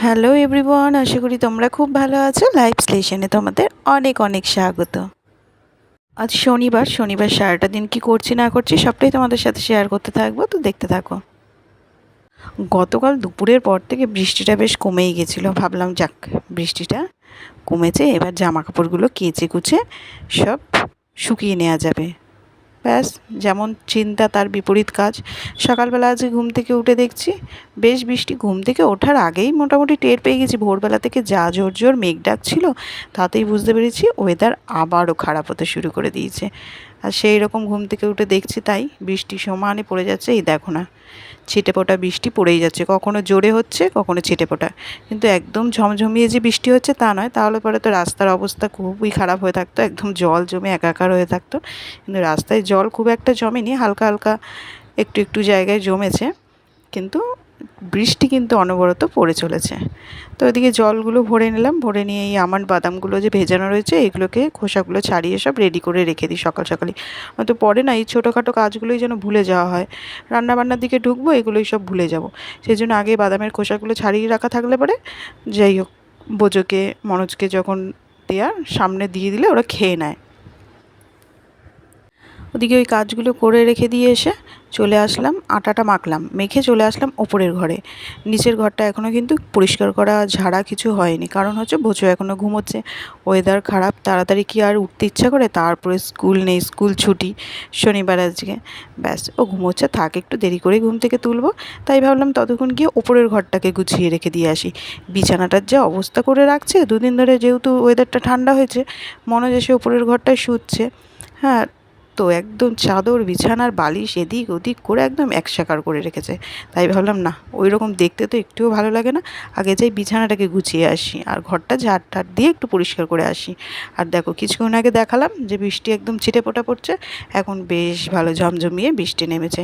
Hello everyone, আশা করি তোমরা খুব ভালো আছো। লাইভ স্টেশনে তোমাদের অনেক অনেক স্বাগত। আজ শনিবার সারাটা দিন কি করছি না করছি সবটাই তোমাদের সাথে শেয়ার করতে থাকবো, তো দেখতে থাকো। গতকাল দুপুরের পর থেকে বৃষ্টিটা বেশ কমেই গেছিলো। ভাবলাম যাক, বৃষ্টিটা কমেছে, এবার জামা কাপড়গুলো কেচে কুচে সব শুকিয়ে নেওয়া যাবে। ব্যাস, যেমন চিন্তা তার বিপরীত কাজ। সকালবেলা আজকে ঘুম থেকে উঠে দেখছি বেশ বৃষ্টি। ঘুম থেকে ওঠার আগেই মোটামুটি টের পেয়ে গেছি, ভোরবেলা থেকে যা জোর জোর মেঘ ডাক ছিল, তাতেই বুঝতে পেরেছি ওয়েদার আবারও খারাপ হতে শুরু করে দিয়েছে। আর সেই রকম ঘুম থেকে উঠে দেখছি তাই বৃষ্টি সমানে পড়ে যাচ্ছে। এই দেখো না, ছিটেফোঁটা বৃষ্টি পড়েই যাচ্ছে, কখনো জোরে হচ্ছে কখনো ছিটেফোঁটা, কিন্তু একদম ঝমঝমিয়ে যে বৃষ্টি হচ্ছে তা নয়। তাহলে পরে তো রাস্তার অবস্থা খুবই খারাপ হয়ে থাকতো, একদম জল জমে একাকার হয়ে থাকতো। কিন্তু রাস্তায় জল খুব একটা জমেনি, হালকা হালকা একটু একটু জায়গায় জমেছে, কিন্তু বৃষ্টি কিন্তু অনবরত পড়ে চলেছে। তো ওইদিকে জলগুলো ভরে নিলাম, ভরে নিয়ে এই আমন্ড বাদামগুলো যে ভেজানো রয়েছে এগুলোকে খোসাগুলো ছাড়িয়ে সব রেডি করে রেখে দিই সকাল সকালই। তো পরে না এই ছোটোখাটো কাজগুলোই যেন ভুলে যাওয়া হয়, রান্নাবান্নার দিকে ঢুকবো এগুলোই সব ভুলে যাব। সেই জন্য আগে বাদামের খোসাগুলো ছাড়িয়ে রাখা থাকলে পরে যাই হোক, বোজোকে মনোজকে যখন দেওয়ার সামনে দিয়ে দিলে ওরা খেয়ে নেয়। ওদিকে ওই কাজগুলো করে রেখে দিয়ে এসে চলে আসলাম, আটাটা মাখলাম, মেখে চলে আসলাম ওপরের ঘরে। নিচের ঘরটা এখনও কিন্তু পরিষ্কার করা ঝাড়া কিছু হয়নি, কারণ হচ্ছে বোঝো এখনও ঘুমোচ্ছে। ওয়েদার খারাপ, তাড়াতাড়ি কি আর উঠতে ইচ্ছা করে? তারপরে স্কুল নেই, স্কুল ছুটি, শনিবার আজকে। ব্যাস, ও ঘুমোচ্ছে, থাক, একটু দেরি করে ঘুম থেকে তুলবো। তাই ভাবলাম ততক্ষণ গিয়ে ওপরের ঘরটাকে গুছিয়ে রেখে দিয়ে আসি। বিছানাটার যা অবস্থা করে রাখছে, দুদিন ধরে যেহেতু ওয়েদারটা ঠান্ডা হয়েছে, মনে হয় সে ওপরের ঘরটায় শুচ্ছে। হ্যাঁ, তো একদম চাদর বিছানার বালিশ এদিক ওদিক করে একদম একসাকার করে রেখেছে। তাই ভাবলাম না, ওই রকম দেখতে তো একটুও ভালো লাগে না, আগে যাই বিছানাটাকে গুছিয়ে আসি আর ঘরটা ঝাড় ঠাড় দিয়ে একটু পরিষ্কার করে আসি। আর দেখো, কিছুক্ষণ আগে দেখালাম যে বৃষ্টি একদম ছিটেফোঁটা পড়ছে, এখন বেশ ভালো ঝমঝমিয়ে বৃষ্টি নেমেছে।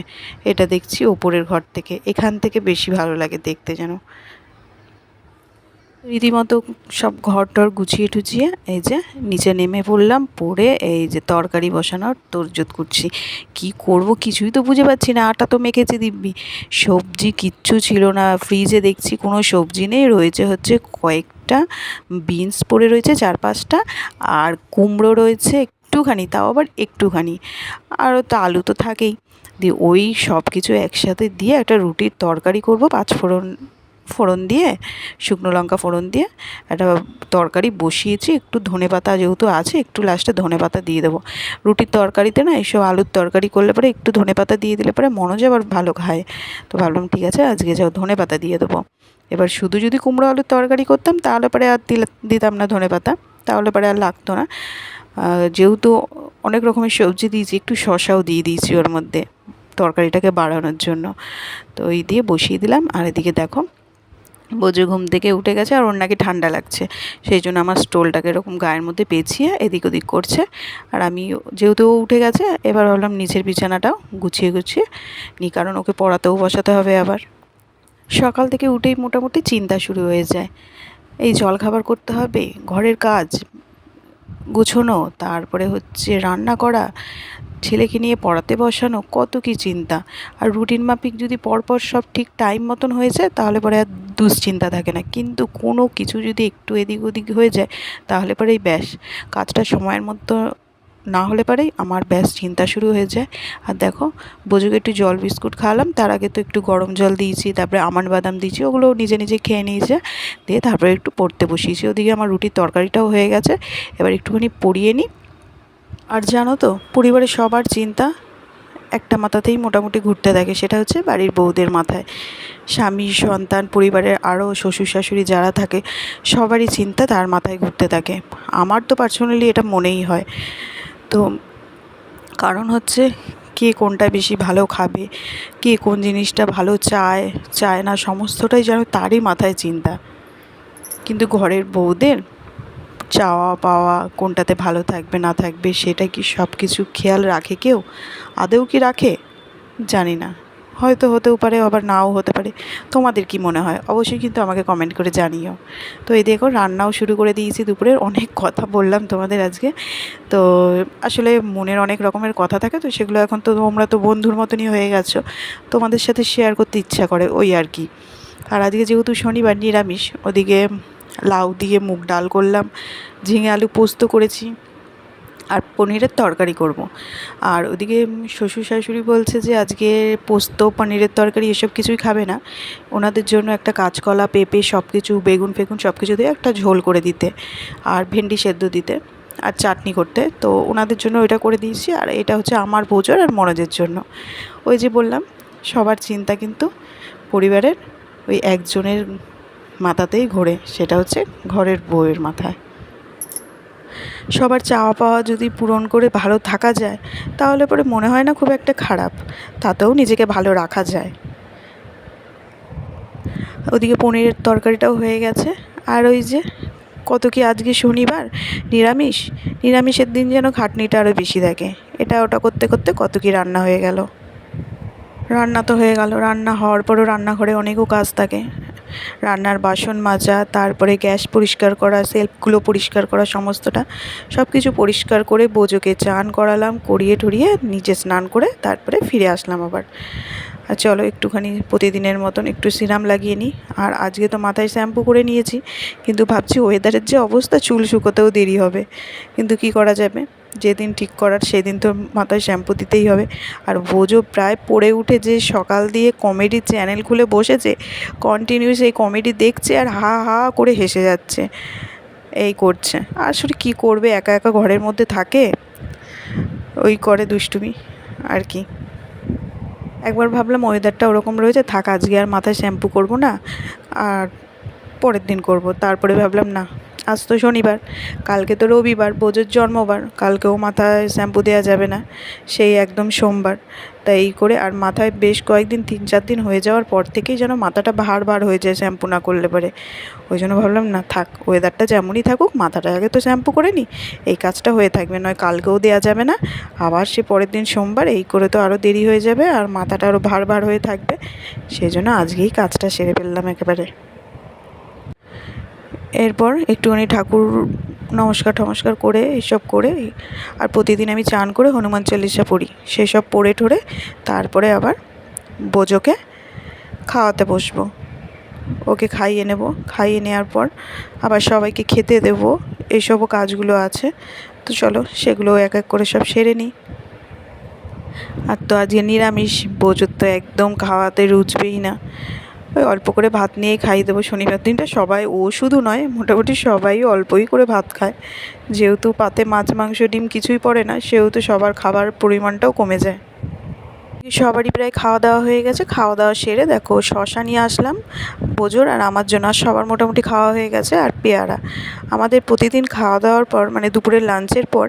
এটা দেখছি ওপরের ঘর থেকে, এখান থেকে বেশি ভালো লাগে দেখতে যেন। রীতিমতো সব ঘর টর গুছিয়ে টুছিয়ে এই যে নিচে নেমে পড়লাম, পড়ে এই যে তরকারি বসানোর তোড়জোড় করছি। কি করব কিছুই তো বুঝে পাচ্ছি না। আটা তো মেখেছি দিব্যি, সবজি কিচ্ছু ছিল না ফ্রিজে, দেখছি কোনো সবজি নেই, রয়েছে হচ্ছে কয়েকটা বিনস পড়ে রয়েছে 4-5টা, আর কুমড়ো রয়েছে একটুখানি, তাও আবার একটুখানি, আর তো আলু তো থাকেই। দিয়ে ওই সব কিছু একসাথে দিয়ে একটা রুটির তরকারি করব, 5 ফোড়ন দিয়ে, শুকনো লঙ্কা ফোড়ন দিয়ে একটা তরকারি বসিয়েছি। একটু ধনেপাতা যেহেতু আছে, একটু লাস্টে ধনেপাতা দিয়ে দেবো। রুটির তরকারিতে না এইসব আলুর তরকারি করলে পরে একটু ধনেপাতা দিয়ে দিলে পরে মনোজ আবার ভালো খায়। তো ভাবলাম ঠিক আছে, আজকে যাও ধনেপাতা দিয়ে দেবো। এবার শুধু যদি কুমড়ো আলুর তরকারি করতাম তাহলে পরে আর দিতাম না ধনেপাতা, তাহলে পরে আর লাগতো না। যেহেতু অনেক রকমের সবজি দিয়েছি, একটু শসাও দিয়ে দিয়েছি ওর মধ্যে তরকারিটাকে বাড়ানোর জন্য। তো এই দিয়ে বসিয়ে দিলাম। আর এদিকে দেখো, বোঝো ঘুম থেকে উঠে গেছে আর ওর নাকি ঠান্ডা লাগছে, সেই জন্য আমার স্টোলটাকে এরকম গায়ের মধ্যে পেঁচিয়ে এদিক ওদিক করছে। আর আমি যেহেতু ও উঠে গেছে, এবার ভাবলাম নিচের বিছানাটাও গুছিয়ে গুছিয়ে নিই, কারণ ওকে পড়াতেও বসাতে হবে আবার। সকাল থেকে উঠেই মোটামুটি চিন্তা শুরু হয়ে যায়, এই জলখাবার করতে হবে, ঘরের কাজ গুছোনো, তারপরে হচ্ছে রান্না করা, ছেলেকে নিয়ে পড়াতে বসানো, কত কী চিন্তা। আর রুটিন মাফিক যদি পরপর সব ঠিক টাইম মতন হয়ে যায় তাহলে পরে আর দুশ্চিন্তা থাকে না, কিন্তু কোনো কিছু যদি একটু এদিক ওদিক হয়ে যায় তাহলে পরেই ব্যাস, কাজটা সময়ের মতো না হলে পরেই আমার ব্যাস চিন্তা শুরু হয়ে যায়। আর দেখো, বোঝোকে একটু জল বিস্কুট খাওয়ালাম, তার আগে তো একটু গরম জল দিয়েছি, তারপরে আমন্ড বাদাম দিয়েছি, ওগুলো নিজে নিজে খেয়ে নিয়েছে। দিয়ে তারপরে একটু পড়তে বসিয়েছি। ওদিকে আমার রুটির তরকারিটাও হয়ে গেছে, এবার একটুখানি পড়িয়ে নিই। আর জানো তো, পরিবারের সবার চিন্তা একটা মাথাতেই মোটামুটি ঘুরতে থাকে, সেটা হচ্ছে বাড়ির বউদের মাথায়। স্বামী, সন্তান, পরিবারের আরও শ্বশুর শাশুড়ি যারা থাকে, সবারই চিন্তা তার মাথায় ঘুরতে থাকে। আমার তো পার্সোনালি এটা মনেই হয়। তো কারণ হচ্ছে, কে কোনটা বেশি ভালো খাবে, কে কোন জিনিসটা ভালো চায় চায় না, সমস্তটাই যেন তারই মাথায় চিন্তা। কিন্তু ঘরের বউদের চাওয়া পাওয়া, কোনটাতে ভালো থাকবে না থাকবে সেটা কি সব কিছু খেয়াল রাখে কেউ? আদৌ কি রাখে? জানি না, হয়তো হতেও পারে, আবার নাও হতে পারে। তোমাদের কি মনে হয় অবশ্যই কিন্তু আমাকে কমেন্ট করে জানিও। তো এই দেখো, রান্নাও শুরু করে দিয়েছি দুপুরের। অনেক কথা বললাম তোমাদের আজকে, তো আসলে মনের অনেক রকমের কথা থাকে, তো সেগুলো এখন তো তোমরা তো বন্ধুর মতনই হয়ে গেছো, তোমাদের সাথে শেয়ার করতে ইচ্ছা করে ওই আর কি। আর আজকে যেহেতু শনিবার নিরামিষ, ওদিকে লাউ দিয়ে মুগ ডাল করলাম, ঝিঙে আলু পোস্ত করেছি, আর পনিরের তরকারি করব। আর ওদিকে শ্বশুর শাশুড়ি বলছে যে আজকে পোস্ত পনিরের তরকারি এসব কিছুই খাবে না, ওনাদের জন্য একটা কাঁচকলা পেঁপে সব কিছু বেগুন ফেগুন সব কিছু দিয়ে একটা ঝোল করে দিতে, আর ভেন্ডি সেদ্ধ দিতে, আর চাটনি করতে। তো ওনাদের জন্য ওইটা করে দিয়েছি, আর এটা হচ্ছে আমার ভোজর আর মনোজের জন্য। ওই যে বললাম, সবার চিন্তা কিন্তু পরিবারের ওই একজনের মাথাতেই ঘোরে, সেটা হচ্ছে ঘরের বউয়ের মাথায়। সবার চাওয়া পাওয়া যদি পূরণ করে ভালো থাকা যায়, তাহলে পরে মনে হয় না খুব একটা খারাপ, তাতেও নিজেকে ভালো রাখা যায়। ওদিকে পনিরের তরকারিটাও হয়ে গেছে। আর ওই যে কত কি আজকে শনিবার, নিরামিষ, নিরামিষের দিন যেন খাটনিটা আরও বেশি থাকে। এটা ওটা করতে করতে কত কি রান্না হয়ে গেল। রান্না তো হয়ে গেল, রান্না হওয়ার পরও রান্নাঘরে অনেকও কাজ থাকে। রান্নার বাসন মাজা, তারপরে গ্যাস পরিষ্কার করা, সেলফগুলো পরিষ্কার করা, সমস্তটা সব কিছু পরিষ্কার করে বোজোকে চান করালাম, করিয়ে টরিয়ে নিজে স্নান করে তারপরে ফিরে আসলাম আবার। আর চলো একটুখানি প্রতিদিনের মতন একটু সিরাম লাগিয়ে নিই। আর আজকে তো মাথায় শ্যাম্পু করে নিয়েছি, কিন্তু ভাবছি ওয়েদারের যে অবস্থা, চুল শুকোতেও দেরি হবে, কিন্তু কি করা যাবে, যেদিন ঠিক করার সেদিন তো মাথায় শ্যাম্পু দিতেই হবে। আর বোজো প্রায় পড়ে উঠে যে সকাল দিয়ে কমেডি চ্যানেল খুলে বসেছে, কন্টিনিউস এই কমেডি দেখছে আর হা হা করে হেসে যাচ্ছে, এই করছে। আসলে কী করবে, একা একা ঘরের মধ্যে থাকে, ওই করে দুষ্টুমি আর কি। একবার ভাবলাম ওয়েদারটা ওরকম রয়েছে, থাক আজকে আর মাথায় শ্যাম্পু করব না, আর পরের দিন করব। তারপরে ভাবলাম না, আজ তো শনিবার, কালকে তো রবিবার, বোজোর জন্মবার, কালকেও মাথায় শ্যাম্পু দেওয়া যাবে না, সেই একদম সোমবার। তাই এই করে, আর মাথায় বেশ কয়েকদিন 3-4 দিন হয়ে যাওয়ার পর থেকেই যেন মাথাটা ভার ভার হয়ে যায় শ্যাম্পু না করলে পরে। ওই জন্য ভাবলাম না থাক, ওয়েদারটা যেমনই থাকুক, মাথাটা আগে তো শ্যাম্পু করে নিই, এই কাজটা হয়ে থাকবে, নয় কালকেও দেওয়া যাবে না, আবার সে পরের দিন সোমবার, এই করে তো আরও দেরি হয়ে যাবে আর মাথাটা আরও ভার ভার হয়ে থাকবে। সেই জন্য আজকেই কাজটা সেরে ফেললাম একেবারে। এরপর একটুখানি ঠাকুর নমস্কার টমস্কার করে এইসব করে, আর প্রতিদিন আমি চান করে হনুমান চল্লিশা পড়ি, সেসব পড়ে ঠরে তারপরে আবার বোজোকে খাওয়াতে বসবো, ওকে খাইয়ে নেব। খাইয়ে নেওয়ার পর আবার সবাইকে খেতে দেবো, এইসবও কাজগুলো আছে। তো চলো সেগুলো এক এক করে সব সেরে নিই। আর তো আজকে নিরামিষ, বোজোর তো একদম খাওয়াতে রুচবেই না, ওই অল্প করে ভাত নিয়েই খাইয়ে দেবো। শনিবার দিনটা সবাই, ও শুধু নয়, মোটামুটি সবাই অল্পই করে ভাত খায়, যেহেতু পাতে মাছ মাংস ডিম কিছুই পড়ে না, সেহেতু সবার খাবার পরিমাণটাও কমে যায়। সবারই প্রায় খাওয়া দাওয়া হয়ে গেছে, খাওয়া দাওয়া সেরে দেখো শশা নিয়ে আসলাম বোজোর আর আমার জন্য, আর সবার মোটামুটি খাওয়া হয়ে গেছে। আর পেয়ারা, আমাদের প্রতিদিন খাওয়া দাওয়ার পর মানে দুপুরের লাঞ্চের পর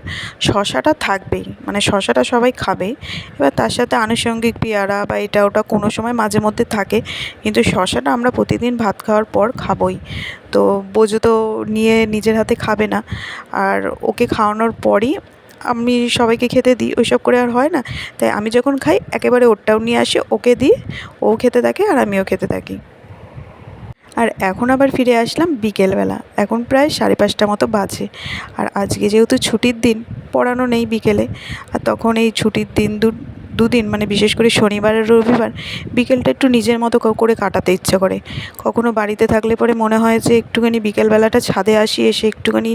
শশাটা থাকবেই, মানে শশাটা সবাই খাবেই। এবার তার সাথে আনুষঙ্গিক পেয়ারা বা এটা ওটা কোনো সময় মাঝে মধ্যে থাকে, কিন্তু শশাটা আমরা প্রতিদিন ভাত খাওয়ার পর খাবোই। তো বোজো তো নিয়ে নিজের হাতে খাবে না, আর ওকে খাওয়ানোর পরই আমি সবাইকে খেতে দিই, ওইসব করে আর হয় না। তাই আমি যখন খাই একেবারে ওরটাও নিয়ে আসি, ওকে দিই, ও খেতে থাকে আর আমিও খেতে থাকি। আর এখন আবার ফিরে আসলাম বিকেলবেলা, এখন প্রায় 5:30 মতো বাজে। আর আজকে যেহেতু ছুটির দিন, পড়ানো নেই বিকেলে, আর তখন এই ছুটির দিন দুদিন মানে বিশেষ করে শনিবার আর রবিবার বিকেলটা একটু নিজের মতো করে কাটাতে ইচ্ছে করে। কখনো বাড়িতে থাকলে পরে মনে হয় যে একটুখানি বিকেলবেলাটা ছাদে আসি, এসে একটুখানি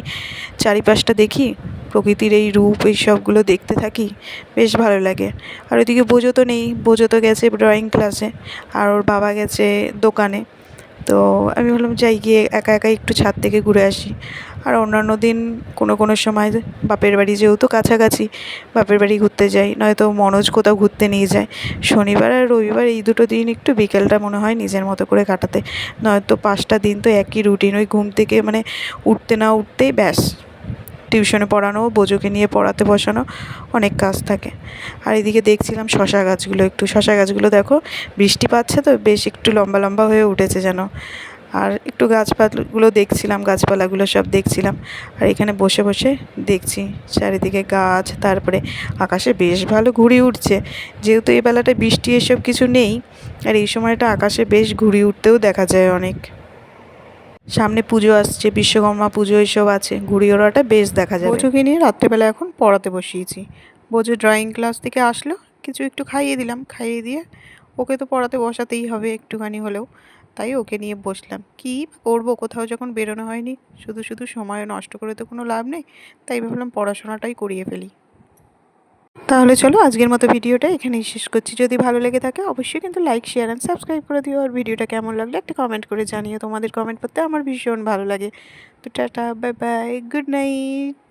চারিপাশটা দেখি, প্রকৃতির এই রূপ এই সবগুলো দেখতে থাকি, বেশ ভালো লাগে। আর ওইদিকে বোজো তো নেই, বোজো তো গেছে ড্রয়িং ক্লাসে, আর ওর বাবা গেছে দোকানে। তো আমি ভাবলাম যাই, গিয়ে একা একাই একটু ছাদ থেকে ঘুরে আসি। আর অন্যান্য দিন কোনো সময় বাপের বাড়ি যেহেতু কাছাকাছি, বাপের বাড়ি ঘুরতে যাই, নয়তো মনোজ কোথাও ঘুরতে নিয়ে যায়। শনিবার আর রবিবার এই দুটো দিন একটু বিকেলটা মনে হয় নিজের মতো করে কাটাতে, নয়তো 5টা দিন তো একই রুটিন, ওই ঘুম থেকে মানে উঠতে না উঠতেই ব্যাস টিউশনে পড়ানো, বোজোকে নিয়ে পড়াতে বসানো, অনেক কাজ থাকে। আর এদিকে দেখছিলাম শশা গাছগুলো, একটু শশা গাছগুলো দেখো, বৃষ্টি পাচ্ছে তো বেশ একটু লম্বা লম্বা হয়ে উঠেছে যেন। আর একটু গাছপালাগুলো দেখছিলাম, গাছপালাগুলো সব দেখছিলাম। আর এখানে বসে বসে দেখছি চারিদিকে গাছ, তারপরে আকাশে বেশ ভালো ঘুড়ি উঠছে, যেহেতু এই বেলাটায় বৃষ্টি এসব কিছু নেই, আর এই সময়টা আকাশে বেশ ঘুড়ি উঠতেও দেখা যায় অনেক। সামনে পুজো আসছে, বিশ্বকর্মা পুজো এইসব আছে, ঘুড়ি ওড়াটা বেশ দেখা যায়। বোঝোকে নিয়ে রাত্রেবেলা এখন পড়াতে বসিয়েছি। বোঝো ড্রয়িং ক্লাস থেকে আসলো, কিছু একটু খাইয়ে দিলাম, খাইয়ে দিয়ে ওকে তো পড়াতে বসাতেই হবে একটুখানি হলেও। তাই ওকে নিয়ে বসলাম। কী করবো, কোথাও যখন বেরোনো হয়নি, শুধু শুধু সময় নষ্ট করে তো কোনো লাভ নেই, তাই ভাবলাম পড়াশোনাটাই করিয়ে ফেলি। তাহলে চলো আজকের মতো ভিডিওটা এখানেই শেষ করছি। যদি ভালো লেগে থাকে অবশ্যই কিন্তু লাইক, শেয়ার অ্যান্ড সাবস্ক্রাইব করে দিও। আর ভিডিওটা কেমন লাগলো একটা কমেন্ট করে জানিও। তোমাদের কমেন্ট করতে আমার ভীষণ ভালো লাগে। তো tata, bye bye, good night.